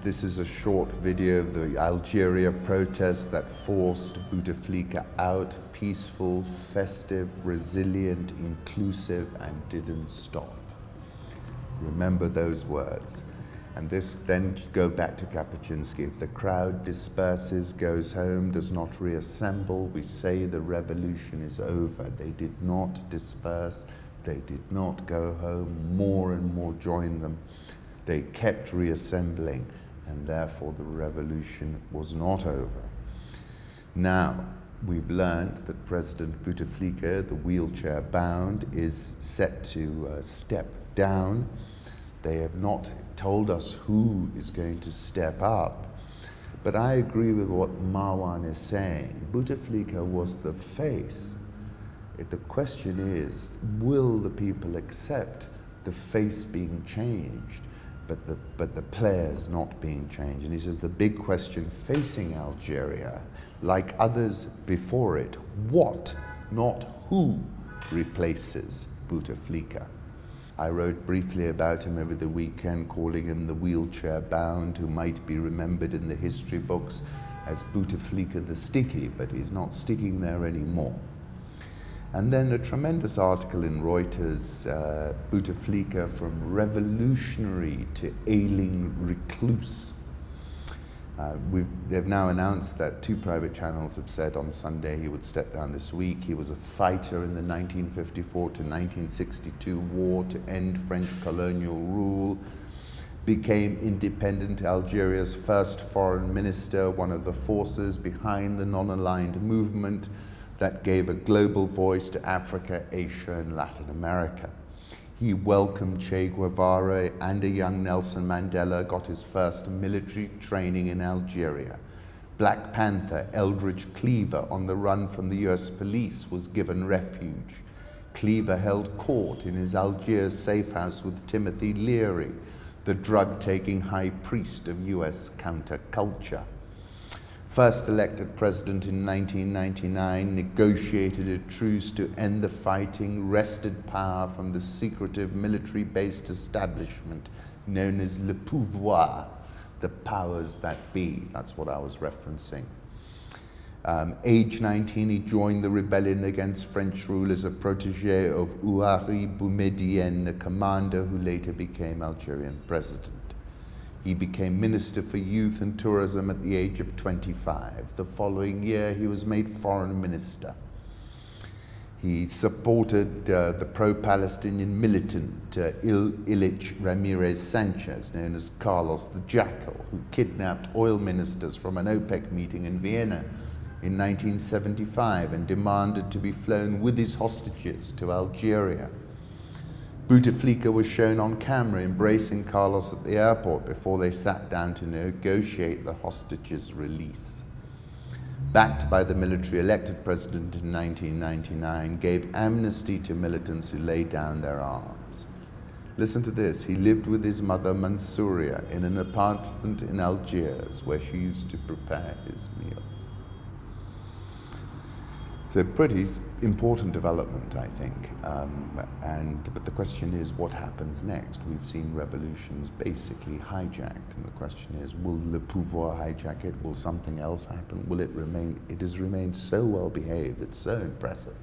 This is a short video of the Algeria protests that forced Bouteflika out, peaceful, festive, resilient, inclusive, and didn't stop. Remember those words. And this then go back to Kapuscinski. If the crowd disperses, goes home, does not reassemble, we say the revolution is over. They did not disperse, they did not go home, more and more joined them. They kept reassembling, and therefore the revolution was not over. Now, we've learned that President Bouteflika, the wheelchair bound, is set to step down. They have not told us who is going to step up, but I agree with what Marwan is saying. Bouteflika was the face. The question is, will the people accept the face being changed, but the players not being changed? And he says the big question facing Algeria, like others before it, what, not who, replaces Bouteflika? I wrote briefly about him over the weekend, calling him the wheelchair bound, who might be remembered in the history books as Bouteflika the Sticky, but he's not sticking there anymore. And then a tremendous article in Reuters, Bouteflika from revolutionary to ailing recluse. They've now announced that 2 private channels have said on Sunday he would step down this week. He was a fighter in the 1954 to 1962 war to end French colonial rule, became independent Algeria's first foreign minister, one of the forces behind the non-aligned movement that gave a global voice to Africa, Asia, and Latin America. He welcomed Che Guevara and a young Nelson Mandela, got his first military training in Algeria. Black Panther Eldridge Cleaver, on the run from the US police, was given refuge. Cleaver held court in his Algiers safe house with Timothy Leary, the drug-taking high priest of US counterculture. First elected president in 1999, negotiated a truce to end the fighting, wrested power from the secretive military-based establishment known as le pouvoir, the powers that be. That's what I was referencing. Age 19, he joined the rebellion against French rule as a protege of Ouari Boumedienne, the commander who later became Algerian president. He became Minister for Youth and Tourism at the age of 25. The following year, he was made Foreign Minister. He supported the pro-Palestinian militant Ilich Ramirez Sanchez, known as Carlos the Jackal, who kidnapped oil ministers from an OPEC meeting in Vienna in 1975 and demanded to be flown with his hostages to Algeria. Bouteflika was shown on camera embracing Carlos at the airport before they sat down to negotiate the hostages' release. Backed by the military, elected president in 1999 gave amnesty to militants who laid down their arms. Listen to this. He lived with his mother Mansouria in an apartment in Algiers where she used to prepare his meals. So pretty important development, I think. But the question is, what happens next? We've seen revolutions basically hijacked, and the question is, will le pouvoir hijack it? Will something else happen? Will it remain? It has remained so well behaved. It's so impressive.